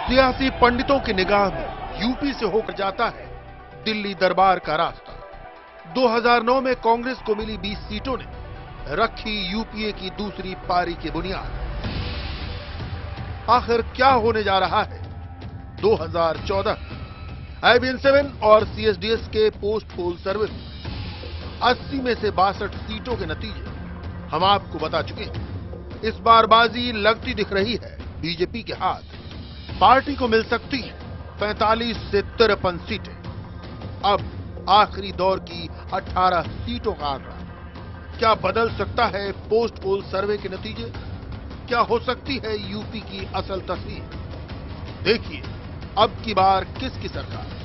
सियासी पंडितों की निगाह में यूपी से होकर जाता है दिल्ली दरबार का रास्ता। 2009 में कांग्रेस को मिली 20 सीटों ने रखी यूपीए की दूसरी पारी की बुनियाद। आखिर क्या होने जा रहा है 2014? IBN7 और CSDS के पोस्ट पोल सर्वे में 80 में से 62 सीटों के नतीजे हम आपको बता चुके हैं। इस बार बाजी लगती दिख रही है बीजेपी के हाथ। पार्टी को मिल सकती है 45 से 53 सीटें। अब आखिरी दौर की 18 सीटों का आंकड़ा क्या बदल सकता है पोस्ट पोल सर्वे के नतीजे? क्या हो सकती है यूपी की असल तस्वीर? देखिए अब की बार किसकी सरकार।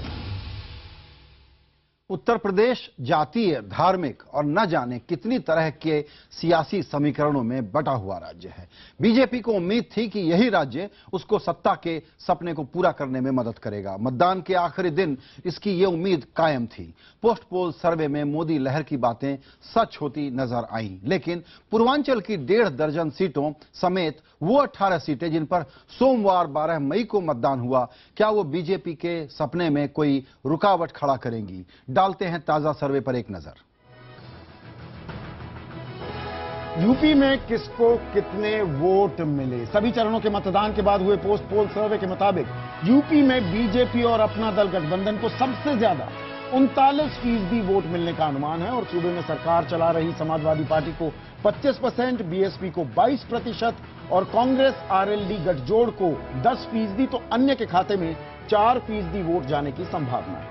उत्तर प्रदेश जातीय, धार्मिक और न जाने कितनी तरह के सियासी समीकरणों में बटा हुआ राज्य है। बीजेपी को उम्मीद थी कि यही राज्य उसको सत्ता के सपने को पूरा करने में मदद करेगा। मतदान के आखिरी दिन इसकी ये उम्मीद कायम थी। पोस्ट पोल सर्वे में मोदी लहर की बातें सच होती नजर आईं, लेकिन पूर्वांचल की 1.5 दर्जन सीटों समेत वो 18 सीटें जिन पर सोमवार 12 मई को मतदान हुआ, क्या वो बीजेपी के सपने में कोई रुकावट खड़ा करेंगी? डालते हैं ताजा सर्वे पर एक नजर। यूपी में किसको कितने वोट मिले? सभी चरणों के मतदान के बाद हुए पोस्ट पोल सर्वे के मुताबिक यूपी में बीजेपी और अपना दल गठबंधन को सबसे ज्यादा 39% वोट मिलने का अनुमान है और सूबे में सरकार चला रही समाजवादी पार्टी को 25%, बीएसपी को 22% और कांग्रेस आरएलडी गठजोड़ को 10%, तो अन्य के खाते में 4% वोट जाने की संभावना है।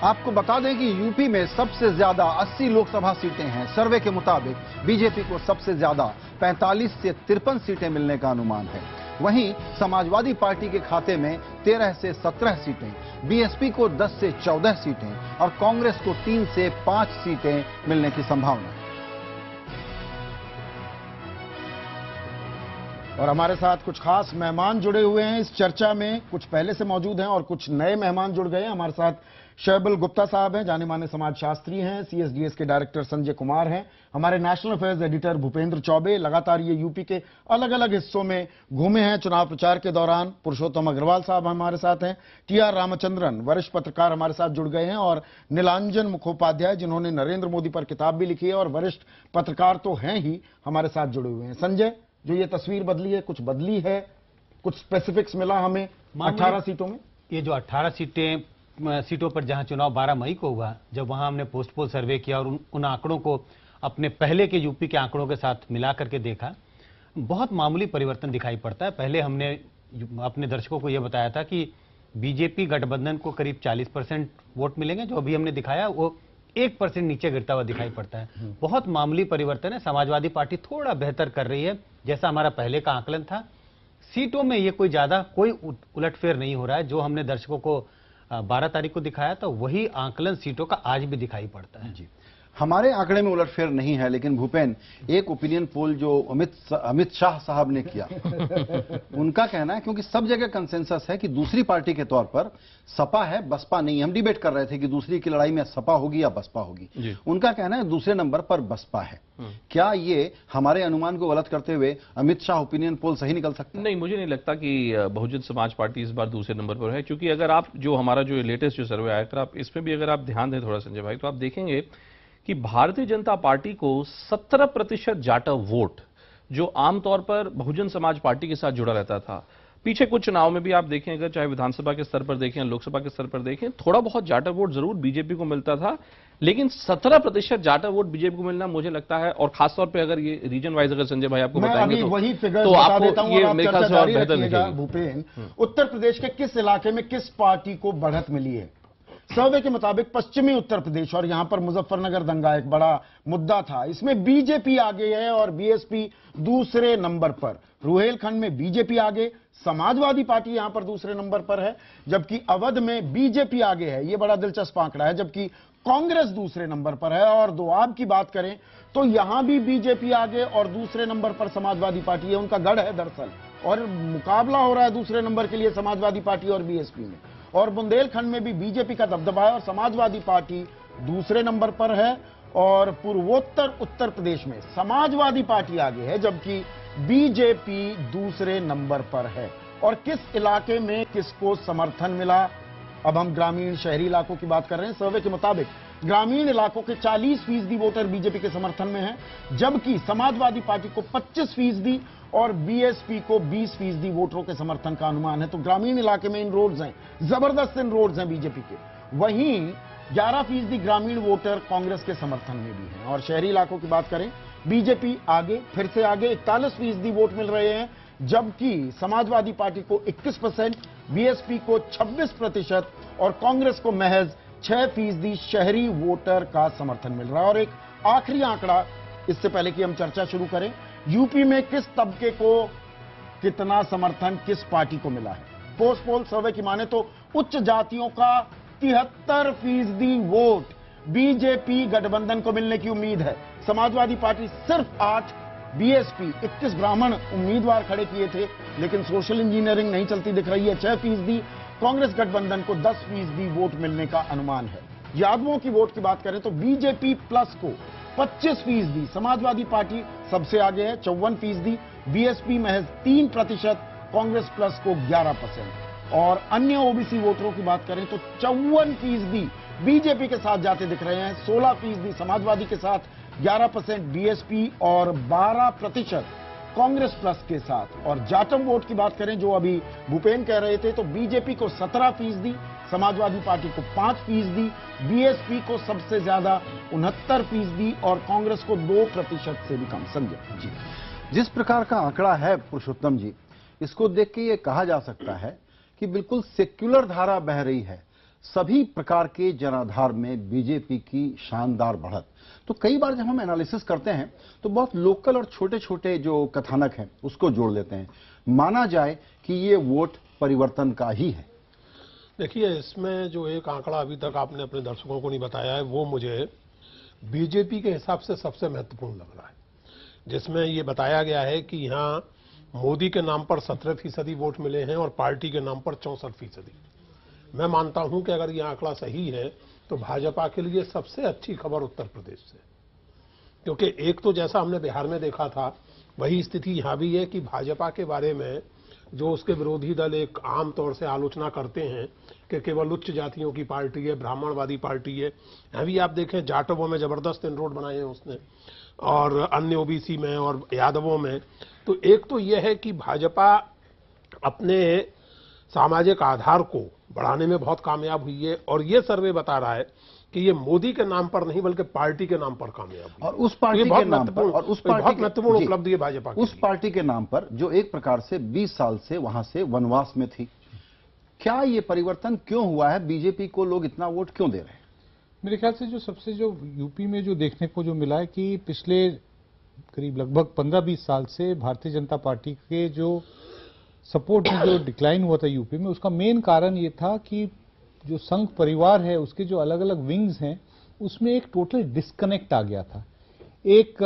आपको बता दें कि यूपी में सबसे ज्यादा 80 लोकसभा सीटें हैं। सर्वे के मुताबिक बीजेपी को सबसे ज्यादा 45 से 53 सीटें मिलने का अनुमान है। वहीं समाजवादी पार्टी के खाते में 13 से 17 सीटें, बीएसपी को 10 से 14 सीटें और कांग्रेस को 3 से 5 सीटें मिलने की संभावना है। और हमारे साथ कुछ खास मेहमान जुड़े हुए हैं इस चर्चा में। कुछ पहले से मौजूद हैं और कुछ नए मेहमान जुड़ गए हैं। हमारे साथ शैबल गुप्ता साहब हैं, जाने माने समाजशास्त्री हैं। CSDS के डायरेक्टर संजय कुमार हैं। हमारे national affairs editor Bhupendra Choubey, लगातार ये यूपी के अलग अलग हिस्सों में घूमे हैं चुनाव प्रचार के दौरान। पुरुषोत्तम अग्रवाल साहब हमारे साथ हैं। TR रामचंद्रन, वरिष्ठ पत्रकार, हमारे साथ जुड़ गए हैं। और नीलांजन मुखोपाध्याय, जिन्होंने नरेंद्र मोदी पर किताब भी लिखी है और वरिष्ठ पत्रकार तो हैं ही, हमारे साथ जुड़े हुए हैं। संजय, जो ये तस्वीर बदली है, कुछ बदली है, कुछ स्पेसिफिक्स मिला हमें 18 सीटों में? ये जो 18 सीटों पर जहां चुनाव 12 मई को हुआ, जब वहां हमने पोस्ट पोल सर्वे किया और उन आंकड़ों को अपने पहले के यूपी के आंकड़ों के साथ मिला करके देखा, बहुत मामूली परिवर्तन दिखाई पड़ता है। पहले हमने अपने दर्शकों को यह बताया था कि बीजेपी गठबंधन को करीब 40% वोट मिलेंगे। जो अभी हमने दिखाया वो 1% नीचे गिरता हुआ दिखाई पड़ता है। बहुत मामूली परिवर्तन है। समाजवादी पार्टी थोड़ा बेहतर कर रही है, जैसा हमारा पहले का आकलन था। सीटों में ये कोई उलटफेर नहीं हो रहा है। जो हमने दर्शकों को 12 तारीख को दिखाया था, वही आकलन सीटों का आज भी दिखाई पड़ता है। जी, हमारे आंकड़े में उलटफेर नहीं है, लेकिन भूपेन, एक ओपिनियन पोल जो अमित शाह साहब ने किया उनका कहना है, क्योंकि सब जगह कंसेंसस है कि दूसरी पार्टी के तौर पर सपा है, बसपा नहीं। हम डिबेट कर रहे थे कि दूसरी की लड़ाई में सपा होगी या बसपा होगी। उनका कहना है दूसरे नंबर पर बसपा है। क्या ये हमारे अनुमान को गलत करते हुए अमित शाह ओपिनियन पोल सही निकल सकता है? नहीं, मुझे नहीं लगता कि बहुजन समाज पार्टी इस बार दूसरे नंबर पर है, क्योंकि अगर आप हमारा जो लेटेस्ट जो सर्वे आया था, आप इसमें भी अगर आप ध्यान दें थोड़ा संजय भाई, तो आप देखेंगे कि भारतीय जनता पार्टी को 17% जाटा वोट, जो आमतौर पर बहुजन समाज पार्टी के साथ जुड़ा रहता था, पीछे कुछ चुनाव में भी आप देखें, अगर चाहे विधानसभा के स्तर पर देखें, लोकसभा के स्तर पर देखें, थोड़ा बहुत जाटा वोट जरूर बीजेपी को मिलता था, लेकिन 17% जाटा वोट बीजेपी को मिलना मुझे लगता है, और खासतौर पर अगर ये रीजन वाइज अगर संजय भाई आपको बताएंगे वही फिगर तो बता आपको देता हूं, ये मेरे ख्याल से और बेहतर दिखेगा। भूपेन, उत्तर प्रदेश के किस इलाके में किस पार्टी को बढ़त मिली है? सर्वे के मुताबिक पश्चिमी उत्तर प्रदेश, और यहां पर मुजफ्फरनगर दंगा एक बड़ा मुद्दा था, इसमें बीजेपी आगे है और बीएसपी दूसरे नंबर पर। रुहेलखंड में बीजेपी आगे, समाजवादी पार्टी यहां पर दूसरे नंबर पर है, जबकि अवध में बीजेपी आगे है। यह बड़ा दिलचस्प आंकड़ा है, जबकि कांग्रेस दूसरे नंबर पर है। और दोआब की बात करें तो यहां भी बीजेपी आगे और दूसरे नंबर पर समाजवादी पार्टी है। उनका गढ़ है दरअसल, और मुकाबला हो रहा है दूसरे नंबर के लिए समाजवादी पार्टी और बीएसपी में। और बुंदेलखंड में भी बीजेपी का दबदबा है और समाजवादी पार्टी दूसरे नंबर पर है। और पूर्वोत्तर उत्तर प्रदेश में समाजवादी पार्टी आगे है, जबकि बीजेपी दूसरे नंबर पर है। और किस इलाके में किसको समर्थन मिला, अब हम ग्रामीण शहरी इलाकों की बात कर रहे हैं। सर्वे के मुताबिक ग्रामीण इलाकों के 40% वोटर बीजेपी के समर्थन में हैं, जबकि समाजवादी पार्टी को 25% और बीएसपी को 20% वोटरों के समर्थन का अनुमान है। तो ग्रामीण इलाके में इन रोड्स हैं, जबरदस्त इन रोड्स हैं बीजेपी के। वहीं 11% ग्रामीण वोटर कांग्रेस के समर्थन में भी हैं। और शहरी इलाकों की बात करें, बीजेपी आगे, फिर से आगे 41% वोट मिल रहे हैं, जबकि समाजवादी पार्टी को 21%, बीएसपी को 26% और कांग्रेस को महज 6% शहरी वोटर का समर्थन मिल रहा है। और एक आखिरी आंकड़ा, इससे पहले कि हम चर्चा शुरू करें, यूपी में किस तबके को कितना समर्थन किस पार्टी को मिला है। पोस्ट पोल सर्वे की माने तो उच्च जातियों का 73% वोट बीजेपी गठबंधन को मिलने की उम्मीद है। समाजवादी पार्टी सिर्फ 8, बीएसपी 21 ब्राह्मण उम्मीदवार खड़े किए थे, लेकिन सोशल इंजीनियरिंग नहीं चलती दिख रही है। 6%, कांग्रेस गठबंधन को 10% वोट मिलने का अनुमान है। यादवों की वोट की बात करें तो बीजेपी प्लस को 25%, समाजवादी पार्टी सबसे आगे है 54%, बीएसपी महज 3%, कांग्रेस प्लस को 11%। और अन्य ओबीसी वोटरों की बात करें तो 54% बीजेपी के साथ जाते दिख रहे हैं, 16% समाजवादी के साथ, 11% बीएसपी और 12% कांग्रेस प्लस के साथ। और जाटम वोट की बात करें, जो अभी भूपेन कह रहे थे, तो बीजेपी को 17%, समाजवादी पार्टी को 5%, बीएसपी को सबसे ज्यादा 69% और कांग्रेस को 2% से भी कम। संजय जी, जिस प्रकार का आंकड़ा है पुरुषोत्तम जी, इसको देख के ये कहा जा सकता है कि बिल्कुल सेक्युलर धारा बह रही है। सभी प्रकार के जनाधार में बीजेपी की शानदार बढ़त। तो कई बार जब हम एनालिसिस करते हैं तो बहुत लोकल और छोटे छोटे जो कथानक हैं उसको जोड़ लेते हैं। माना जाए कि ये वोट परिवर्तन का ही है। देखिए, इसमें जो एक आंकड़ा अभी तक आपने अपने दर्शकों को नहीं बताया है, वो मुझे बीजेपी के हिसाब से सबसे महत्वपूर्ण लग रहा है, जिसमें ये बताया गया है कि यहाँ मोदी के नाम पर 17% वोट मिले हैं और पार्टी के नाम पर 64%। मैं मानता हूं कि अगर यह आंकड़ा सही है तो भाजपा के लिए सबसे अच्छी खबर उत्तर प्रदेश से, क्योंकि एक तो जैसा हमने बिहार में देखा था वही स्थिति यहां भी है कि भाजपा के बारे में जो उसके विरोधी दल एक आम तौर से आलोचना करते हैं कि केवल उच्च जातियों की पार्टी है, ब्राह्मणवादी पार्टी है। यहाँ भी आप देखें, जाटवों में जबरदस्त इनरोड बनाए हैं उसने, और अन्य ओबीसी में और यादवों में। तो एक तो यह है कि भाजपा अपने सामाजिक आधार को बढ़ाने में बहुत कामयाब हुई है, और ये सर्वे बता रहा है कि ये मोदी के नाम पर नहीं बल्कि पार्टी के नाम पर कामयाब हुई। और उस पार्टी के नाम पर, और उस पार्टी बहुत महत्वपूर्ण उपलब्धि है भाजपा की। उस पार्टी के नाम पर जो एक प्रकार से 20 साल से वहां से वनवास में थी। क्या ये परिवर्तन क्यों हुआ है? बीजेपी को लोग इतना वोट क्यों दे रहे हैं? मेरे ख्याल से जो यूपी में जो देखने को जो मिला है कि पिछले करीब लगभग 15-20 साल से भारतीय जनता पार्टी के जो सपोर्ट में जो डिक्लाइन हुआ था यूपी में, उसका मेन कारण ये था कि जो संघ परिवार है उसके जो अलग अलग विंग्स हैं उसमें एक टोटल डिस्कनेक्ट आ गया था। एक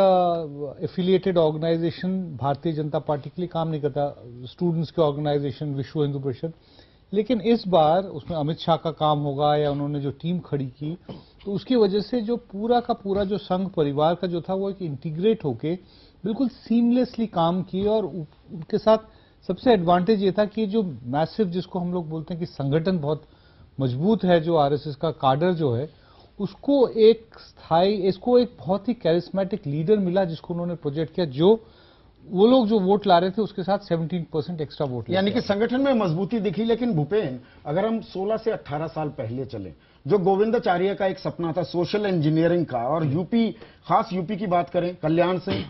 affiliated organisation Bharatiya Janata party के लिए काम नहीं करता, स्टूडेंट्स के ऑर्गेनाइजेशन विश्व हिंदू परिषद, लेकिन इस बार उसमें अमित शाह का काम होगा या उन्होंने जो टीम खड़ी की, तो उसकी वजह से जो पूरा का पूरा जो संघ परिवार का जो था वो एक इंटीग्रेट होके बिल्कुल सीमलेसली काम किए। और उनके साथ सबसे एडवांटेज ये था कि जो मैसिव, जिसको हम लोग बोलते हैं कि संगठन बहुत मजबूत है, जो आरएसएस का काडर जो है, उसको एक स्थायी, इसको एक बहुत ही कैरिस्मेटिक लीडर मिला जिसको उन्होंने प्रोजेक्ट किया, जो वो लोग जो वोट ला रहे थे उसके साथ 17% एक्स्ट्रा वोट, यानी कि संगठन में मजबूती दिखी। लेकिन भूपेन, अगर हम 16 से 18 साल पहले चले, जो गोविंदाचार्य का एक सपना था सोशल इंजीनियरिंग का, और यूपी, खास यूपी की बात करें, कल्याण से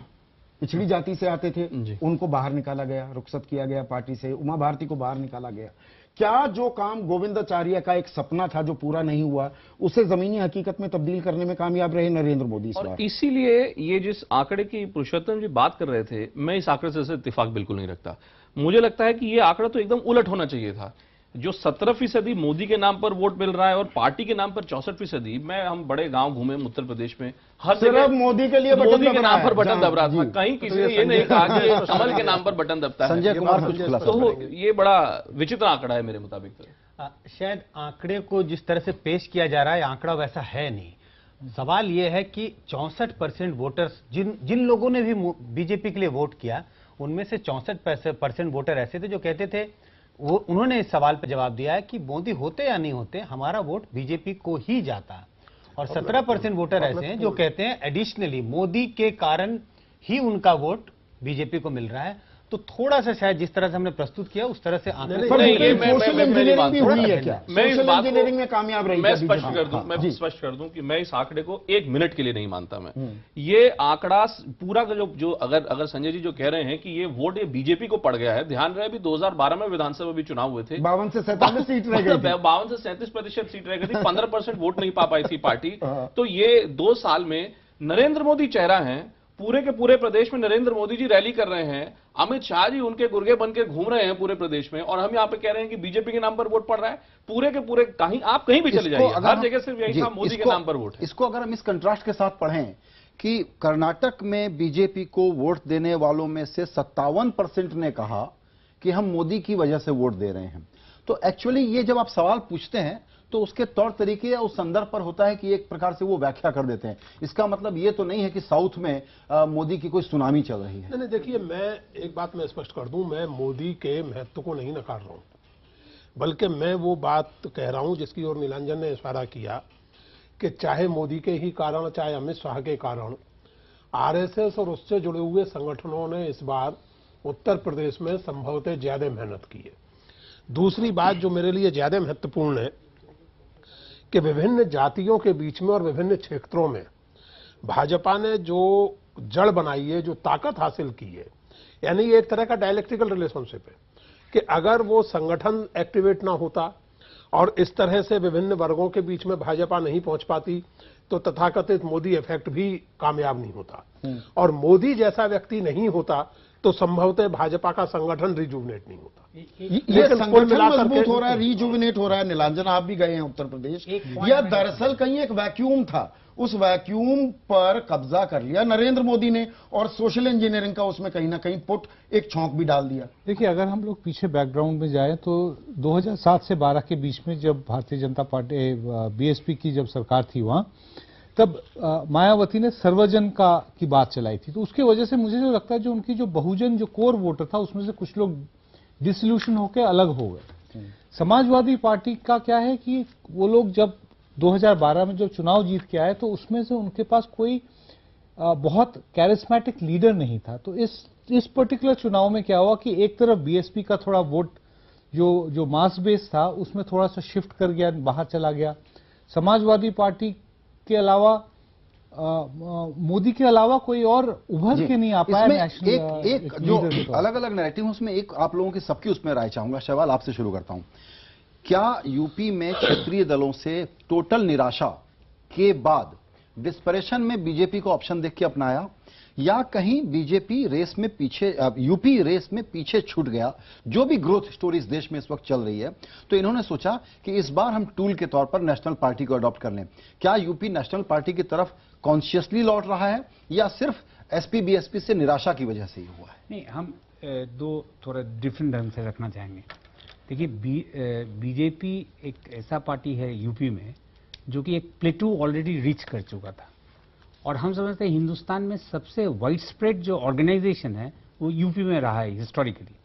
पिछड़ी जाति से आते थे, उनको बाहर निकाला गया, रुखसत किया गया पार्टी से, उमा भारती को बाहर निकाला गया। क्या जो काम गोविंदाचार्य का एक सपना था जो पूरा नहीं हुआ, उसे जमीनी हकीकत में तब्दील करने में कामयाब रहे नरेंद्र मोदी इस बार? इसीलिए ये जिस आंकड़े की पुरुषोत्तम जी बात कर रहे थे, मैं इस आंकड़े से इत्तेफाक बिल्कुल नहीं रखता। मुझे लगता है कि ये आंकड़ा तो एकदम उलट होना चाहिए था। जो 17% मोदी के नाम पर वोट मिल रहा है और पार्टी के नाम पर 64%। हम बड़े गांव घूमे उत्तर प्रदेश में, हर सिर्फ मोदी के लिए मोदी के नाम पर बटन दब रहा था। कहीं किसी ने ये नहीं कहा कि कमल के नाम पर बटन दबता है। संजय कुमार कुछ खुलासा तो ये बड़ा विचित्र आंकड़ा है मेरे मुताबिक। शायद आंकड़े को जिस तरह से पेश किया जा रहा है, आंकड़ा वैसा है नहीं। सवाल यह है कि 64% वोटर्स जिन लोगों ने भी बीजेपी के लिए वोट किया, उनमें से 64% वोटर ऐसे थे जो कहते थे, वो उन्होंने इस सवाल पर जवाब दिया है कि मोदी होते या नहीं होते हमारा वोट बीजेपी को ही जाता। और 17% वोटर ऐसे हैं जो कहते हैं एडिशनली मोदी के कारण ही उनका वोट बीजेपी को मिल रहा है। तो थोड़ा सा शायद जिस तरह से हमने प्रस्तुत किया उस तरह से सोशल इंजीनियरिंग भी हुई है क्या? मैं इस बात इंजीनियरिंग में कामयाब रही? मैं स्पष्ट कर दूं कि मैं इस आंकड़े को 1 मिनट के लिए नहीं मानता। मैं ये आंकड़ा पूरा का जो अगर संजय जी जो कह रहे हैं कि ये वोट ये बीजेपी को पड़ गया है, ध्यान रहे अभी 2012 में विधानसभा भी चुनाव हुए थे, 52 से 47 सीट रह गई, 52 से 37% सीट रह गई थी, 15% वोट नहीं पा पाई थी पार्टी। तो ये 2 साल में नरेंद्र मोदी चेहरा है, पूरे के पूरे प्रदेश में नरेंद्र मोदी जी रैली कर रहे हैं, अमित शाह जी उनके गुर्गे बन के घूम रहे हैं पूरे प्रदेश में, और हम यहाँ पे कह रहे हैं कि बीजेपी के नाम पर वोट पड़ रहा है। पूरे के पूरे कहीं आप कहीं भी चले जाइए, हर जगह सिर्फ यही था, मोदी के नाम पर वोट है। इसको अगर हम इस कंट्रास्ट के साथ पढ़ें कि कर्नाटक में बीजेपी को वोट देने वालों में से 57% ने कहा कि हम मोदी की वजह से वोट दे रहे हैं, तो एक्चुअली ये जब आप सवाल पूछते हैं तो उसके तौर तरीके या उस संदर्भ पर होता है कि एक प्रकार से वो व्याख्या कर देते हैं। इसका मतलब ये तो नहीं है कि साउथ में मोदी की कोई सुनामी चल रही है। नहीं, देखिए, मैं एक बात मैं स्पष्ट कर दूं, मैं मोदी के महत्व को नहीं नकार रहा हूं, बल्कि मैं वो बात कह रहा हूं जिसकी ओर नीलांजन ने इशारा किया कि चाहे मोदी के ही कारण, चाहे अमित शाह के कारण, आरएसएस और उससे जुड़े हुए संगठनों ने इस बार उत्तर प्रदेश में संभवतः ज्यादा मेहनत की है। दूसरी बात जो मेरे लिए ज्यादा महत्वपूर्ण है कि विभिन्न जातियों के बीच में और विभिन्न क्षेत्रों में भाजपा ने जो जड़ बनाई है, जो ताकत हासिल की है, यानी ये एक तरह का डायलेक्ट्रिकल रिलेशनशिप है कि अगर वो संगठन एक्टिवेट ना होता और इस तरह से विभिन्न वर्गों के बीच में भाजपा नहीं पहुंच पाती तो तथाकथित मोदी इफेक्ट भी कामयाब नहीं होता, और मोदी जैसा व्यक्ति नहीं होता तो संभवतः भाजपा का संगठन रिजुविनेट नहीं होता। ये संगठन मजबूत हो रहा है, रिजुविनेट हो रहा है। नीलांजन, आप भी गए हैं उत्तर प्रदेश, यह दरअसल कहीं एक वैक्यूम था, उस वैक्यूम पर कब्जा कर लिया नरेंद्र मोदी ने, और सोशल इंजीनियरिंग का उसमें कहीं ना कहीं पुट एक छौंक भी डाल दिया। देखिए, अगर हम लोग पीछे बैकग्राउंड में जाएं तो 2007 से 12 के बीच में जब भारतीय जनता पार्टी बीएसपी की जब सरकार थी वहां, तब मायावती ने सर्वजन की बात चलाई थी। तो उसकी वजह से मुझे जो लगता है जो उनकी जो बहुजन जो कोर वोटर था उसमें से कुछ लोग डिसल्यूशन होकर अलग हो गए। समाजवादी पार्टी का क्या है कि वो लोग जब 2012 में जब चुनाव जीत के आए तो उसमें से उनके पास कोई बहुत कैरिस्मेटिक लीडर नहीं था। तो इस पर्टिकुलर चुनाव में क्या हुआ कि एक तरफ बीएसपी का थोड़ा वोट जो मास बेस था उसमें थोड़ा सा शिफ्ट कर गया, बाहर चला गया। समाजवादी पार्टी के अलावा मोदी के अलावा कोई और उभर के नहीं आ पाया। एक जो अलग अलग नैरेटिव उसमें एक आप लोगों की सबकी उसमें राय चाहूंगा। सवाल आपसे शुरू करता हूं, क्या यूपी में क्षेत्रीय दलों से टोटल निराशा के बाद डिस्परेशन में बीजेपी को ऑप्शन देख के अपनाया, या कहीं बीजेपी रेस में पीछे, यूपी रेस में पीछे छूट गया? जो भी ग्रोथ स्टोरी इस देश में इस वक्त चल रही है, तो इन्होंने सोचा कि इस बार हम टूल के तौर पर नेशनल पार्टी को अडॉप्ट कर लें। क्या यूपी नेशनल पार्टी की तरफ कॉन्शियसली लौट रहा है या सिर्फ एसपी बीएसपी से निराशा की वजह से ही हुआ है? नहीं, हम दो थोड़ा डिफरेंट ढंग से रखना चाहेंगे। देखिए, बीजेपी एक ऐसा पार्टी है यूपी में जो कि एक प्लेटू ऑलरेडी रीच कर चुका था, और हम समझते हैं हिंदुस्तान में सबसे वाइड स्प्रेड जो ऑर्गेनाइजेशन है वो यूपी में रहा है हिस्टोरिकली।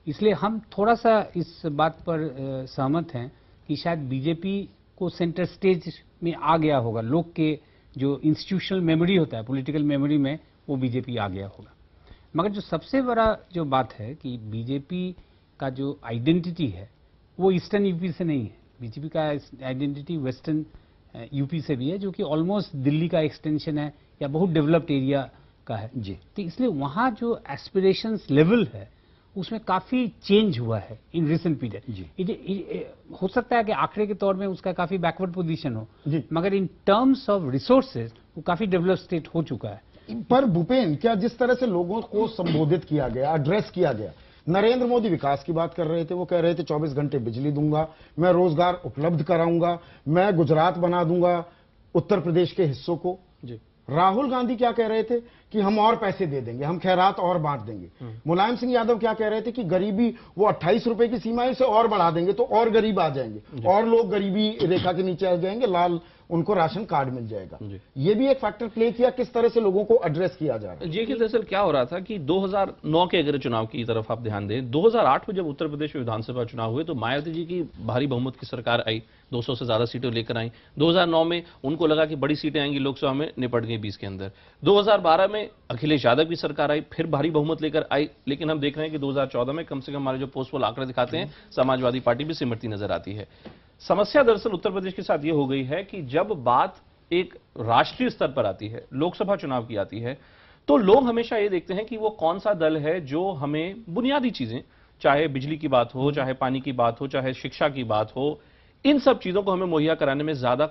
इसलिए हम थोड़ा सा इस बात पर सहमत हैं कि शायद बीजेपी को सेंटर स्टेज में आ गया होगा, लोग के जो इंस्टीट्यूशनल मेमोरी होता है, पॉलिटिकल मेमोरी में वो बीजेपी आ गया होगा। मगर जो सबसे बड़ा जो बात है कि बीजेपी का जो आइडेंटिटी है वो ईस्टर्न यूपी से नहीं है। बीजेपी का आइडेंटिटी वेस्टर्न यूपी से भी है, जो कि ऑलमोस्ट दिल्ली का एक्सटेंशन है या बहुत डेवलप्ड एरिया का है जी। तो इसलिए वहाँ जो एस्पिरेशंस लेवल है उसमें काफी चेंज हुआ है इन रिसेंट पीरियड। हो सकता है कि आंकड़े के तौर में उसका काफी बैकवर्ड पोजीशन हो, मगर इन टर्म्स ऑफ रिसोर्सेज वो काफी डेवलप्ड स्टेट हो चुका है। पर भूपेन, क्या जिस तरह से लोगों को संबोधित किया गया, एड्रेस किया गया, नरेंद्र मोदी विकास की बात कर रहे थे, वो कह रहे थे 24 घंटे बिजली दूंगा, मैं रोजगार उपलब्ध कराऊंगा, मैं गुजरात बना दूंगा उत्तर प्रदेश के हिस्सों को जी। राहुल गांधी क्या कह रहे थे कि हम और पैसे दे देंगे, हम खैरात और बांट देंगे। मुलायम सिंह यादव क्या कह रहे थे कि गरीबी वो 28 रुपए की सीमा से और बढ़ा देंगे तो और गरीब आ जाएंगे और लोग गरीबी रेखा के नीचे आ जाएंगे, लाल उनको राशन कार्ड मिल जाएगा। जी। ये भी एक फैक्टर प्ले किया, किस तरह से लोगों को एड्रेस किया जा रहा है। ये कि दरअसल क्या हो रहा था कि 2009 के अगर चुनाव की तरफ आप ध्यान दें, 2008 में जब उत्तर प्रदेश में विधानसभा चुनाव हुए तो मायावती जी की भारी बहुमत की सरकार आई, 200 से ज्यादा सीटें लेकर आई। 2009 में उनको लगा कि बड़ी सीटें आएंगी लोकसभा में, निपट गई 20 के अंदर। 2012 में अखिलेश यादव की सरकार आई, फिर भारी बहुमत लेकर आई, लेकिन हम देख रहे हैं कि 2014 में कम से कम हमारे जो पोस्ट पोल आंकड़े दिखाते हैं, समाजवादी पार्टी भी सिमटती नजर आती है। समस्या दरअसल उत्तर प्रदेश के साथ यह हो गई है कि जब बात एक राष्ट्रीय स्तर पर आती है, लोकसभा चुनाव की आती है, तो लोग हमेशा ये देखते हैं कि वो कौन सा दल है जो हमें बुनियादी चीजें, चाहे बिजली की बात हो, चाहे पानी की बात हो, चाहे शिक्षा की बात हो, इन सब चीजों को हमें मुहैया कराने में ज्यादा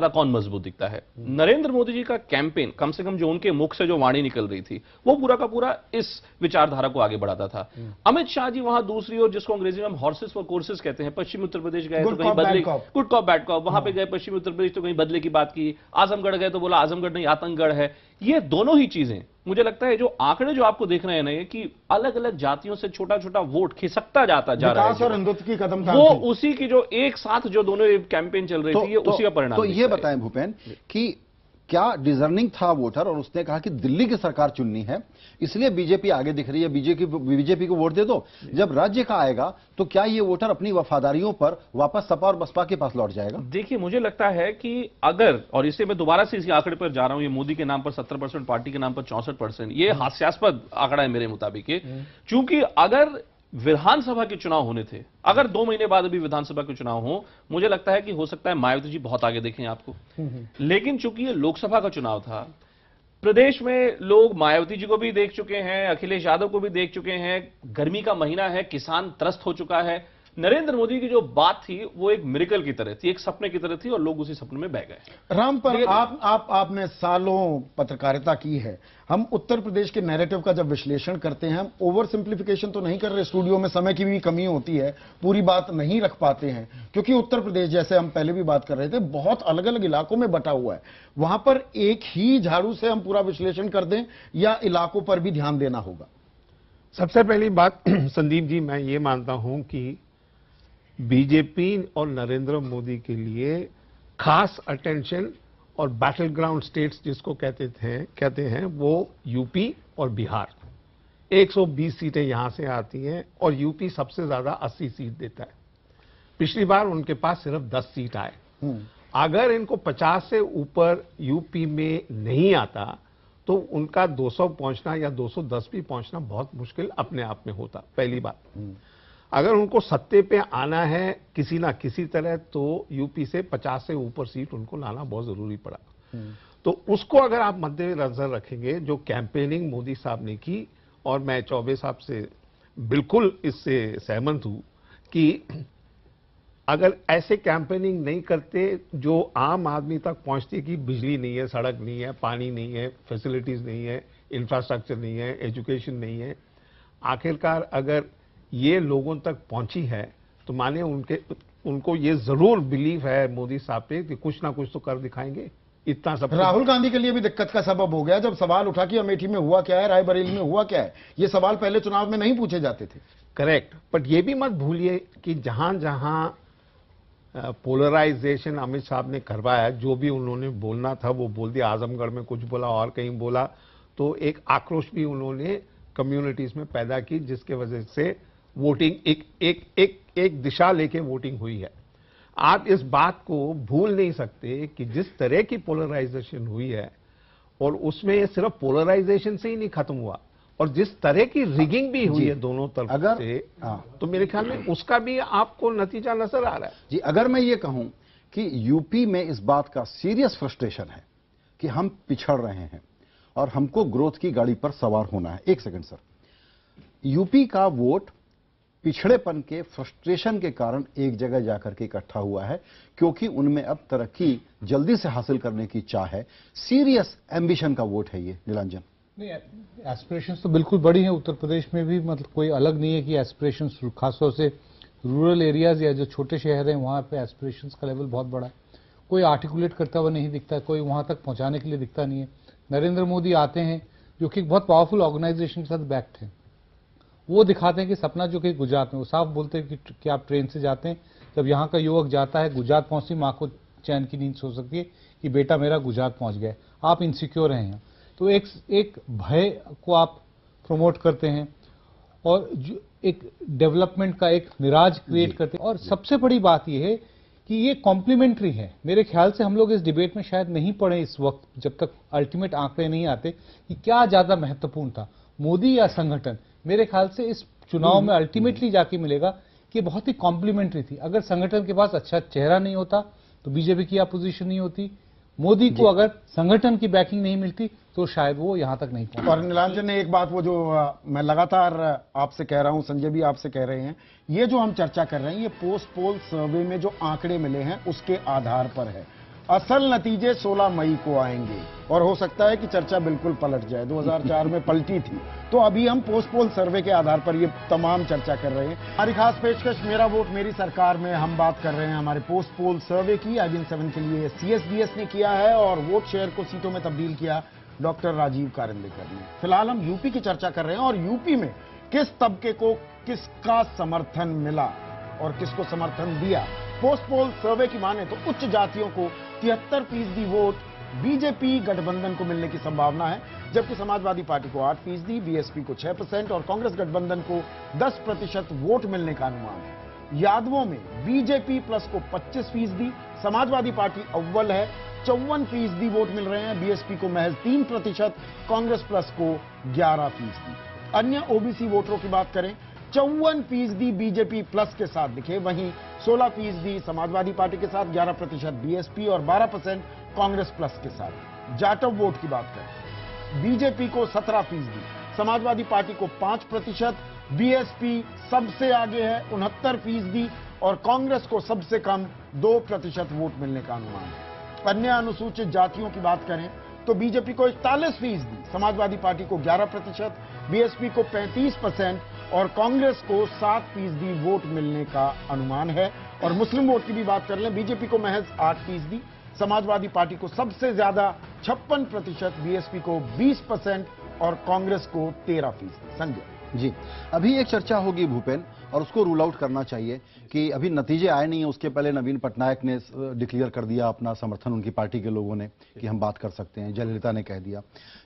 कौन मजबूत दिखता है। नरेंद्र मोदी जी का कैंपेन, कम से कम जो उनके मुख से जो वाणी निकल रही थी, वो पूरा का पूरा इस विचारधारा को आगे बढ़ाता था। अमित शाह जी वहां दूसरी ओर, जिसको अंग्रेजी में हम हॉर्सेस फॉर कोर्सेस कहते हैं, पश्चिमी उत्तर प्रदेश गए तो कहीं बदले, गुड कॉप बैड कॉप, वहां पे गए पश्चिमी उत्तर प्रदेश तो कहीं बदले की बात की, आजमगढ़ गए तो बोला आजमगढ़ नहीं आतंकगढ़ है। ये दोनों ही चीजें मुझे लगता है, जो आंकड़े जो आपको देख रहे हैं ना, ये कि अलग अलग जातियों से छोटा छोटा वोट खिसकता जा रहा है, और हिंदुत्व की कदम वो उसी की जो एक साथ जो दोनों कैंपेन चल रही थी, ये उसी का परिणाम। तो ये बताएं भूपेन कि क्या डिजर्निंग था वोटर, और उसने कहा कि दिल्ली की सरकार चुननी है, इसलिए बीजेपी आगे दिख रही है, बीजेपी को वोट दे दो। जब राज्य का आएगा तो क्या ये वोटर अपनी वफादारियों पर वापस सपा और बसपा के पास लौट जाएगा? देखिए, मुझे लगता है कि अगर, और इससे मैं दोबारा से इसी आंकड़े पर जा रहा हूं, ये मोदी के नाम पर 70%, पार्टी के नाम पर 64%, ये हास्यास्पद आंकड़ा है मेरे मुताबिक। चूंकि अगर विधानसभा के चुनाव होने थे, अगर 2 महीने बाद अभी विधानसभा के चुनाव हो, मुझे लगता है कि हो सकता है मायावती जी बहुत आगे देखें आपको। लेकिन चूंकि ये लोकसभा का चुनाव था, प्रदेश में लोग मायावती जी को भी देख चुके हैं, अखिलेश यादव को भी देख चुके हैं, गर्मी का महीना है, किसान त्रस्त हो चुका है। नरेंद्र मोदी की जो बात थी वो एक मिरेकल की तरह थी, एक सपने की तरह थी, और लोग उसी सपने में बह गए। राम, पर आपने सालों पत्रकारिता की है, हम उत्तर प्रदेश के नैरेटिव का जब विश्लेषण करते हैं, हम ओवर सिंप्लीफिकेशन तो नहीं कर रहे, स्टूडियो में समय की भी कमी होती है, पूरी बात नहीं रख पाते हैं, क्योंकि उत्तर प्रदेश, जैसे हम पहले भी बात कर रहे थे, बहुत अलग अलग इलाकों में बटा हुआ है। वहां पर एक ही झाड़ू से हम पूरा विश्लेषण कर दें, या इलाकों पर भी ध्यान देना होगा? सबसे पहली बात संदीप जी, मैं ये मानता हूं कि बीजेपी और नरेंद्र मोदी के लिए खास अटेंशन और बैटल ग्राउंड स्टेट्स जिसको कहते हैं वो यूपी और बिहार। 120 सीटें यहां से आती हैं और यूपी सबसे ज्यादा 80 सीट देता है। पिछली बार उनके पास सिर्फ 10 सीट आए। अगर इनको 50 से ऊपर यूपी में नहीं आता तो उनका 200 पहुंचना या 210 भी पहुंचना बहुत मुश्किल अपने आप में होता, पहली बात। अगर उनको सत्ते पे आना है किसी ना किसी तरह, तो यूपी से 50 से ऊपर सीट उनको लाना बहुत जरूरी पड़ा। तो उसको अगर आप मद्देनजर रखेंगे, जो कैंपेनिंग मोदी साहब ने की, और मैं चौबे साहब से बिल्कुल इससे सहमत हूं कि अगर ऐसे कैंपेनिंग नहीं करते जो आम आदमी तक पहुंचती, कि बिजली नहीं है, सड़क नहीं है, पानी नहीं है, फैसिलिटीज नहीं है, इंफ्रास्ट्रक्चर नहीं है, एजुकेशन नहीं है, आखिरकार अगर ये लोगों तक पहुंची है तो माने उनको ये जरूर बिलीव है मोदी साहब पे कि कुछ ना कुछ तो कर दिखाएंगे। इतना सब राहुल गांधी के लिए भी दिक्कत का सबब हो गया जब सवाल उठा कि अमेठी में हुआ क्या है, रायबरेली में हुआ क्या है। ये सवाल पहले चुनाव में नहीं पूछे जाते थे। करेक्ट, बट ये भी मत भूलिए कि जहां जहां पोलराइजेशन अमित साहब ने करवाया, जो भी उन्होंने बोलना था वो बोल दिया। आजमगढ़ में कुछ बोला और कहीं बोला, तो एक आक्रोश भी उन्होंने कम्युनिटीज में पैदा की, जिसके वजह से वोटिंग एक दिशा लेके वोटिंग हुई है। आप इस बात को भूल नहीं सकते कि जिस तरह की पोलराइजेशन हुई है, और उसमें सिर्फ पोलराइजेशन से ही नहीं खत्म हुआ, और जिस तरह की रिगिंग भी हुई है दोनों तरफ से, तो मेरे ख्याल में उसका भी आपको नतीजा नजर आ रहा है। जी, अगर मैं ये कहूं कि यूपी में इस बात का सीरियस फ्रस्ट्रेशन है कि हम पिछड़ रहे हैं और हमको ग्रोथ की गाड़ी पर सवार होना है। एक सेकंड सर, यूपी का वोट पिछड़ेपन के फ्रस्ट्रेशन के कारण एक जगह जाकर के इकट्ठा हुआ है, क्योंकि उनमें अब तरक्की जल्दी से हासिल करने की चाह है। सीरियस एम्बिशन का वोट है ये। नीलांजन, नहीं, एस्पिरेशंस तो बिल्कुल बड़ी हैं उत्तर प्रदेश में भी, मतलब कोई अलग नहीं है कि एस्पिरेशंस, खासतौर से रूरल एरियाज या जो छोटे शहर हैं वहाँ पे एस्पिरेशंस का लेवल बहुत बड़ा है। कोई आर्टिकुलेट करता हुआ नहीं दिखता, कोई वहाँ तक पहुँचाने के लिए दिखता नहीं है। नरेंद्र मोदी आते हैं जो कि बहुत पावरफुल ऑर्गेनाइजेशन के साथ बैक्ड हैं, वो दिखाते हैं कि सपना जो कि गुजरात में, वो साफ बोलते हैं कि आप ट्रेन से जाते हैं, जब यहाँ का युवक जाता है गुजरात पहुंचती माँ को चैन की नींद सो सकती है कि बेटा मेरा गुजरात पहुंच गया, आप इनसिक्योर हैं यहाँ। तो एक भय को आप प्रमोट करते हैं और एक डेवलपमेंट का एक मिराज क्रिएट करते हैं। और सबसे बड़ी बात यह है कि ये कॉम्प्लीमेंट्री है। मेरे ख्याल से हम लोग इस डिबेट में शायद नहीं पढ़े इस वक्त, जब तक अल्टीमेट आंकड़े नहीं आते, कि क्या ज्यादा महत्वपूर्ण था, मोदी या संगठन। मेरे ख्याल से इस चुनाव में अल्टीमेटली जाके मिलेगा कि बहुत ही कॉम्प्लीमेंट्री थी। अगर संगठन के पास अच्छा चेहरा नहीं होता तो बीजेपी की अपोजिशन नहीं होती, मोदी को अगर संगठन की बैकिंग नहीं मिलती तो शायद वो यहां तक नहीं पहुंचा। और नीलांजन ने एक बात, वो जो मैं लगातार आपसे कह रहा हूं, संजय भी आपसे कह रहे हैं, ये जो हम चर्चा कर रहे हैं ये पोस्ट पोल सर्वे में जो आंकड़े मिले हैं उसके आधार पर है। असल नतीजे 16 मई को आएंगे और हो सकता है कि चर्चा बिल्कुल पलट जाए। 2004 में पलटी थी, तो अभी हम पोस्ट पोल सर्वे के आधार पर ये तमाम चर्चा कर रहे हैं। हमारी खास पेशकश मेरा वोट मेरी सरकार में हम बात कर रहे हैं हमारे पोस्ट पोल सर्वे की। IBN 7 के लिए CSDS ने किया है और वोट शेयर को सीटों में तब्दील किया डॉक्टर राजीव कारेंदेकर ने। फिलहाल हम यूपी की चर्चा कर रहे हैं और यूपी में किस तबके को किसका समर्थन मिला और किसको समर्थन दिया। पोस्ट पोल सर्वे की माने तो उच्च जातियों को 73% वोट बीजेपी गठबंधन को मिलने की संभावना है, जबकि समाजवादी पार्टी को 8%, BSP को 6% और कांग्रेस गठबंधन को 10% वोट मिलने का अनुमान है। यादवों में बीजेपी प्लस को 25%, समाजवादी पार्टी अव्वल है, 54% वोट मिल रहे हैं, BSP को महज 3%, कांग्रेस प्लस को 11%। अन्य OBC वोटरों की बात करें, 54% बीजेपी प्लस के साथ दिखे, वहीं 16% समाजवादी पार्टी के साथ, 11% BSP और 12% कांग्रेस प्लस के साथ। जाटव वोट की बात करें, बीजेपी को 17%, समाजवादी पार्टी को 5%, BSP सबसे आगे है 69% और कांग्रेस को सबसे कम 2% वोट मिलने का अनुमान है। अन्य अनुसूचित जातियों की बात करें तो बीजेपी को 41%, समाजवादी पार्टी को 11%, BSP को 35% और कांग्रेस को 7% वोट मिलने का अनुमान है। और मुस्लिम वोट की भी बात कर लें, बीजेपी को महज 8%, समाजवादी पार्टी को सबसे ज्यादा 56%, BSP को 20% और कांग्रेस को 13%। संजय जी, अभी एक चर्चा होगी भूपेन, और उसको रूल आउट करना चाहिए कि अभी नतीजे आए नहीं है, उसके पहले नवीन पटनायक ने डिक्लेयर कर दिया अपना समर्थन, उनकी पार्टी के लोगों ने, कि हम बात कर सकते हैं। जयललिता ने कह दिया।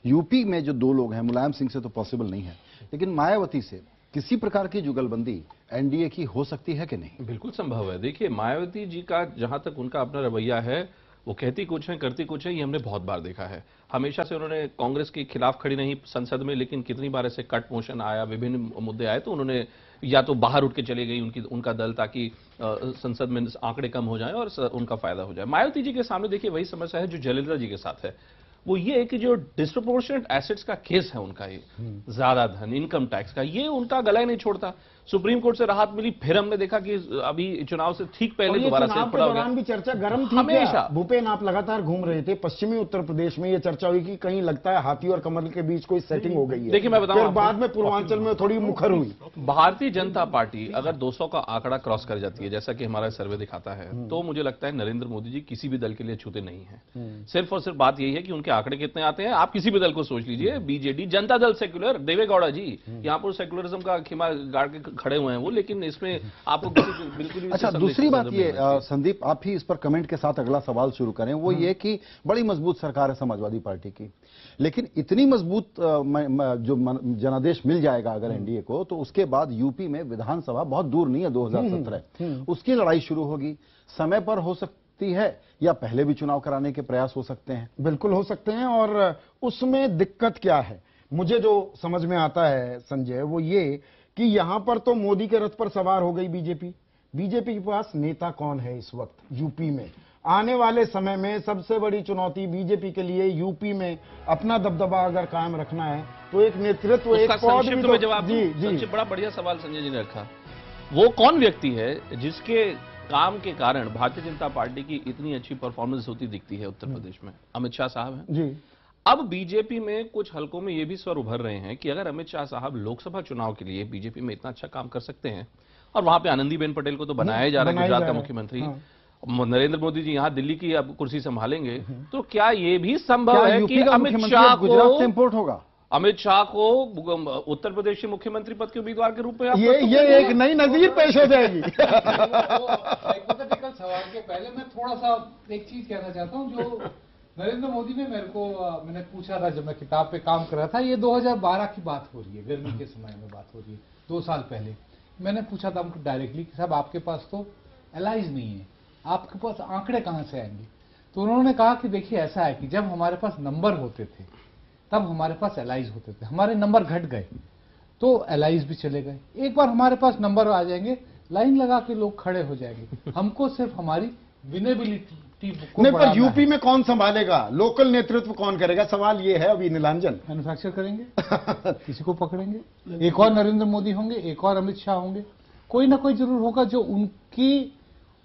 यूपी में जो 2 लोग हैं, मुलायम सिंह से तो पॉसिबल नहीं है, लेकिन मायावती से किसी प्रकार की जुगलबंदी एनडीए की हो सकती है कि नहीं? बिल्कुल संभव है। देखिए, मायावती जी का जहां तक उनका अपना रवैया है, वो कहती कुछ है करती कुछ है, ये हमने बहुत बार देखा है। हमेशा से उन्होंने कांग्रेस के खिलाफ खड़ी नहीं संसद में, लेकिन कितनी बार ऐसे कट मोशन आया, विभिन्न मुद्दे आए तो उन्होंने या तो बाहर उठ के चले गई उनका दल, ताकि संसद में आंकड़े कम हो जाएं और उनका फायदा हो जाए। मायावती जी के सामने देखिए वही समस्या है जो जयललिता जी के साथ है, वो ये है कि जो डिस्प्रोपोर्शनेट एसेट्स का केस है उनका, ये ज्यादा धन, इनकम टैक्स का, ये उनका गला ही नहीं छोड़ता। सुप्रीम कोर्ट से राहत मिली, फिर हमने देखा कि अभी चुनाव से ठीक पहले दोबारा से पड़ा हो गया। भी चर्चा गर्म थी हमेशा। भूपेन, आप लगातार घूम रहे थे पश्चिमी उत्तर प्रदेश में, ये चर्चा हुई कि कहीं लगता है हाथी और कमल के बीच कोई सेटिंग हो गई है। देखिए मैं बताऊं, फिर बाद में पूर्वांचल में थोड़ी मुखर हुई। भारतीय जनता पार्टी अगर 200 का आंकड़ा क्रॉस कर जाती है, जैसा कि हमारा सर्वे दिखाता है, तो मुझे लगता है नरेंद्र मोदी जी किसी भी दल के लिए छूते नहीं है। सिर्फ और सिर्फ बात यही है कि उनके आंकड़े कितने आते हैं। आप किसी भी दल को सोच लीजिए, बीजेडी, जनता दल सेक्युलर, देवेगौड़ा जी यहाँ पर सेक्युलरिज्म का खिमा गाड़ के खड़े हुए हैं वो, लेकिन इसमें आपको बिल्कुल भी। अच्छा, दूसरी बात ये संदीप, आप ही इस पर कमेंट के साथ अगला सवाल शुरू करें, वो ये कि बड़ी मजबूत सरकार है समाजवादी पार्टी की, लेकिन इतनी मजबूत जो जनादेश मिल जाएगा अगर एनडीए को, तो उसके बाद यूपी में विधानसभा बहुत दूर नहीं है, 2017 उसकी लड़ाई शुरू होगी। समय पर हो सकती है या पहले भी चुनाव कराने के प्रयास हो सकते हैं? बिल्कुल हो सकते हैं। और उसमें दिक्कत क्या है, मुझे जो समझ में आता है संजय, वो ये कि यहां पर तो मोदी के रथ पर सवार हो गई बीजेपी। बीजेपी के पास नेता कौन है इस वक्त यूपी में? आने वाले समय में सबसे बड़ी चुनौती बीजेपी के लिए यूपी में अपना दबदबा अगर कायम रखना है तो एक नेतृत्व, एक पद भी तो। जवाब जी जी, सबसे बड़ा बढ़िया सवाल संजय जी ने रखा। वो कौन व्यक्ति है जिसके काम के कारण भारतीय जनता पार्टी की इतनी अच्छी परफॉर्मेंस होती दिखती है उत्तर प्रदेश में? अमित शाह साहब हैं जी। अब बीजेपी में कुछ हलकों में ये भी स्वर उभर रहे हैं कि अगर अमित शाह साहब लोकसभा चुनाव के लिए बीजेपी में इतना अच्छा काम कर सकते हैं, और वहां पे आनंदीबेन पटेल को तो बनाया जा रहा है गुजरात का मुख्यमंत्री, नरेंद्र मोदी जी यहां दिल्ली की अब कुर्सी संभालेंगे, तो क्या ये भी संभव है कि अमित शाह गुजरात से इंपोर्ट होगा? अमित शाह को उत्तर प्रदेश के मुख्यमंत्री पद के उम्मीदवार के रूप में आप ये एक नई नजीर पेश हो जाएगी। हाइपोथेटिकल सवाल के पहले मैं थोड़ा सा एक चीज कहना चाहता हूं जो नरेंद्र मोदी ने मैंने पूछा था जब मैं किताब पे काम कर रहा था। ये 2012 की बात हो रही है, गर्मी के समय में बात हो रही है, 2 साल पहले। मैंने पूछा था उनको डायरेक्टली कि साहब आपके पास तो एलाइज नहीं है, आपके पास आंकड़े कहां से आएंगे? तो उन्होंने कहा कि देखिए ऐसा है कि जब हमारे पास नंबर होते थे तब हमारे पास एलाइज होते थे, हमारे नंबर घट गए तो एलाइज भी चले गए। एक बार हमारे पास नंबर आ जाएंगे, लाइन लगा के लोग खड़े हो जाएंगे। हमको सिर्फ हमारी विनेबिलिटी को नहीं, पर यूपी में कौन संभालेगा? लोकल नेतृत्व कौन करेगा? सवाल ये है अभी नीलांजन। मैन्युफैक्चर करेंगे किसी को पकड़ेंगे, एक और नरेंद्र मोदी होंगे, एक और अमित शाह होंगे, कोई ना कोई जरूर होगा जो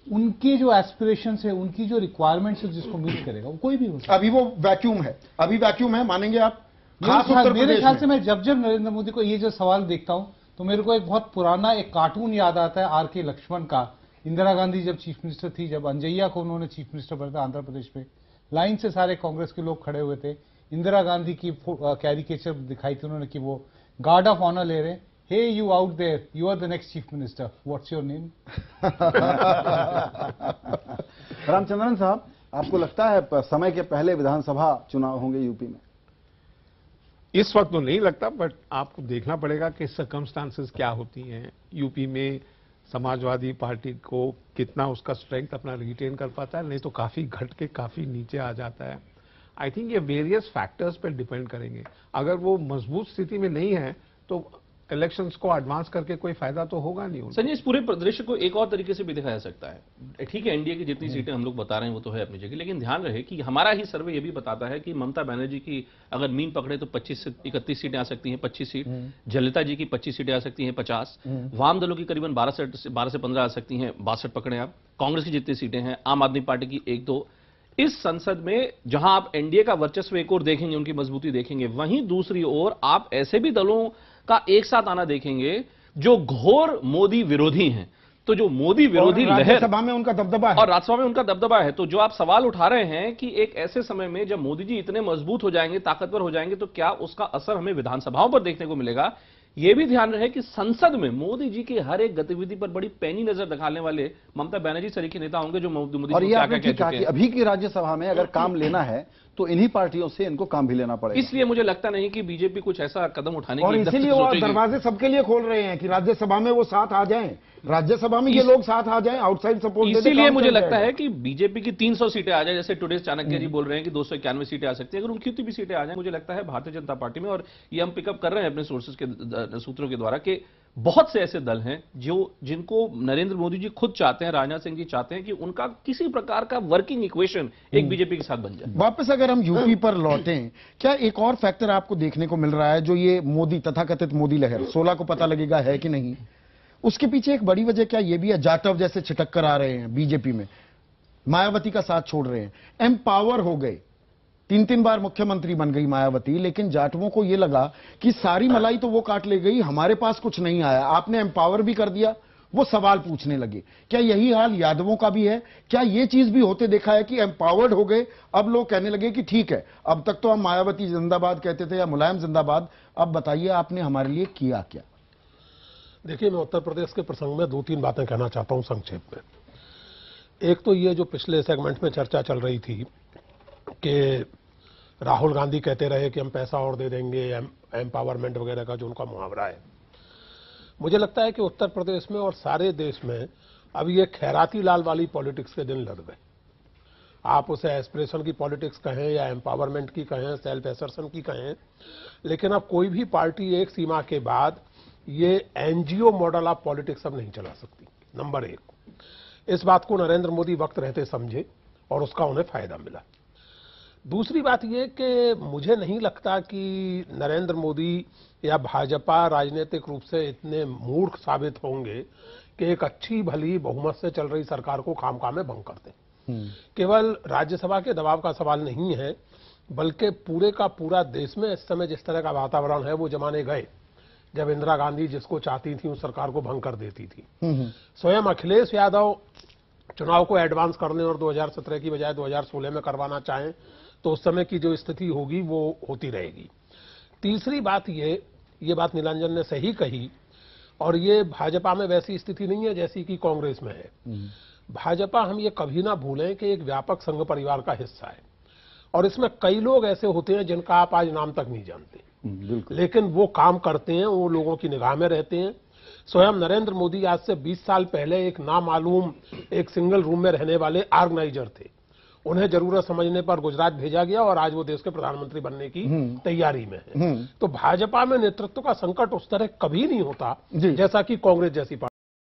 उनकी जो एस्पिरेशन है, उनकी जो रिक्वायरमेंट्स है जिसको मीट करेगा, वो कोई भी हो सकता है। अभी वो वैक्यूम है, अभी वैक्यूम है, मानेंगे आप? मेरे ख्याल से मैं जब नरेंद्र मोदी को ये जो सवाल देखता हूं तो मेरे को एक बहुत पुराना एक कार्टून याद आता है आर.के. लक्ष्मण का। इंदिरा गांधी जब चीफ मिनिस्टर थी, जब अंजैया को उन्होंने चीफ मिनिस्टर बनाया था आंध्र प्रदेश में, लाइन से सारे कांग्रेस के लोग खड़े हुए थे। इंदिरा गांधी की कैरिकेचर दिखाई थी उन्होंने कि वो गार्ड ऑफ ऑनर ले रहे हैं। Hey, you out there, you are the next chief minister. What's your name? Ramachandran साहब, आपको लगता है समय के पहले विधानसभा चुनाव होंगे यूपी में? इस वक्त तो नहीं लगता, बट आपको देखना पड़ेगा कि सर्कमस्टांसेस क्या होती हैं। यूपी में समाजवादी पार्टी को कितना उसका स्ट्रेंथ अपना रिटेन कर पाता है, नहीं तो काफी घट के काफी नीचे आ जाता है। आई थिंक ये वेरियस फैक्टर्स पर डिपेंड करेंगे। अगर वो मजबूत स्थिति में नहीं है तो इलेक्शंस को एडवांस करके कोई फायदा तो होगा नहीं। संजय, इस पूरे परिदृश्य को एक और तरीके से भी दिखाया जा सकता है। ठीक है, एनडीए की जितनी सीटें हम लोग बता रहे हैं वो तो है अपनी जगह, लेकिन ध्यान रहे कि हमारा ही सर्वे ये भी बताता है कि ममता बनर्जी की अगर मीन पकड़े तो 25 से 31 सीटें आ सकती हैं, 25 सीट। जयललिता जी की 25 सीटें आ सकती हैं, 50। वाम दलों की करीबन 12 से 15 आ सकती हैं, 62 पकड़े आप। कांग्रेस की जितनी सीटें हैं, आम आदमी पार्टी की 1-2। इस संसद में जहां आप एनडीए का वर्चस्व एक और देखेंगे, उनकी मजबूती देखेंगे, वहीं दूसरी ओर आप ऐसे भी दलों का एक साथ आना देखेंगे जो घोर मोदी विरोधी हैं। तो जो मोदी विरोधी लहर, राज्यसभा में उनका दबदबा है, और राज्यसभा में उनका दबदबा है। तो जो आप सवाल उठा रहे हैं कि एक ऐसे समय में जब मोदी जी इतने मजबूत हो जाएंगे, ताकतवर हो जाएंगे, तो क्या उसका असर हमें विधानसभाओं पर देखने को मिलेगा? यह भी ध्यान रहे कि संसद में मोदी जी की हर एक गतिविधि पर बड़ी पैनी नजर दिखाने वाले ममता बनर्जी सरीखे नेता होंगे जो मोदी जी को क्या क्या कह चुके हैं। अभी की राज्यसभा में अगर काम लेना है तो इन्हीं पार्टियों से इनको काम भी लेना पड़ेगा। इसलिए मुझे लगता नहीं कि बीजेपी कुछ ऐसा कदम उठाने और की इसीलिए वो दरवाजे सबके लिए खोल रहे हैं कि राज्यसभा में वो साथ आ जाएं, राज्यसभा में ये लोग साथ आ जाएं, आउटसाइड सपोर्ट। इसीलिए मुझे लगता है कि बीजेपी की 300 सीटें आ जाए, जैसे टुडेस चाणक्य जी बोल रहे हैं कि 291 सीटें आ सकती है। अगर उनकी उतनी भी सीटें आ जाए, मुझे लगता है भारतीय जनता पार्टी में, और ये हम पिकअप कर रहे हैं अपने सोर्सेज के सूत्रों के द्वारा, कि बहुत से ऐसे दल हैं जिनको नरेंद्र मोदी जी खुद चाहते हैं, राजनाथ सिंह जी चाहते हैं कि उनका किसी प्रकार का वर्किंग इक्वेशन एक बीजेपी के साथ बन जाए। वापस अगर हम यूपी पर लौटें, क्या एक और फैक्टर आपको देखने को मिल रहा है जो ये मोदी तथाकथित मोदी लहर 16 को पता लगेगा है कि नहीं, उसके पीछे एक बड़ी वजह क्या ये भी है? जाटव जैसे छिटक कर आ रहे हैं बीजेपी में, मायावती का साथ छोड़ रहे हैं, एम्पावर हो गए, 3 बार मुख्यमंत्री बन गई मायावती, लेकिन जाटवों को यह लगा कि सारी मलाई तो वो काट ले गई, हमारे पास कुछ नहीं आया, आपने एम्पावर भी कर दिया। वो सवाल पूछने लगे। क्या यही हाल यादवों का भी है? क्या ये चीज भी होते देखा है कि एम्पावर्ड हो गए, अब लोग कहने लगे कि ठीक है, अब तक तो हम मायावती जिंदाबाद कहते थे या मुलायम जिंदाबाद, अब बताइए आपने हमारे लिए किया क्या? देखिए, मैं उत्तर प्रदेश के प्रसंग में 2-3 बातें कहना चाहता हूं संक्षेप में। एक तो ये जो पिछले सेगमेंट में चर्चा चल रही थी कि राहुल गांधी कहते रहे कि हम पैसा और दे देंगे, एम्पावरमेंट वगैरह का जो उनका मुहावरा है, मुझे लगता है कि उत्तर प्रदेश में और सारे देश में अब ये खैराती लाल वाली पॉलिटिक्स के दिन लग गए। आप उसे एस्पिरेशन की पॉलिटिक्स कहें या एम्पावरमेंट की कहें, सेल्फ एसर्शन की कहें, लेकिन अब कोई भी पार्टी एक सीमा के बाद ये एनजीओ मॉडल ऑफ पॉलिटिक्स अब नहीं चला सकती। नंबर 1, इस बात को नरेंद्र मोदी वक्त रहते समझे और उसका उन्हें फायदा मिला। दूसरी बात यह कि मुझे नहीं लगता कि नरेंद्र मोदी या भाजपा राजनीतिक रूप से इतने मूर्ख साबित होंगे कि एक अच्छी भली बहुमत से चल रही सरकार को खामखा में भंग कर दें। केवल राज्यसभा के दबाव का सवाल नहीं है, बल्कि पूरे का पूरा देश में इस समय जिस तरह का वातावरण है, वो जमाने गए जब इंदिरा गांधी जिसको चाहती थी उस सरकार को भंग कर देती थी। स्वयं अखिलेश यादव चुनाव को एडवांस करने और 2017 की बजाय 2016 में करवाना चाहें तो उस समय की जो स्थिति होगी वो होती रहेगी। तीसरी बात ये बात नीलांजन ने सही कही, और ये भाजपा में वैसी स्थिति नहीं है जैसी कि कांग्रेस में है। भाजपा, हम ये कभी ना भूलें कि एक व्यापक संघ परिवार का हिस्सा है, और इसमें कई लोग ऐसे होते हैं जिनका आप आज नाम तक नहीं जानते, लेकिन वो काम करते हैं, वो लोगों की निगाह में रहते हैं। स्वयं नरेंद्र मोदी आज से 20 साल पहले एक नामालूम, एक सिंगल रूम में रहने वाले ऑर्गेनाइजर थे। उन्हें जरूरत समझने पर गुजरात भेजा गया और आज वो देश के प्रधानमंत्री बनने की तैयारी में है। तो भाजपा में नेतृत्व का संकट उस तरह कभी नहीं होता जैसा कि कांग्रेस जैसी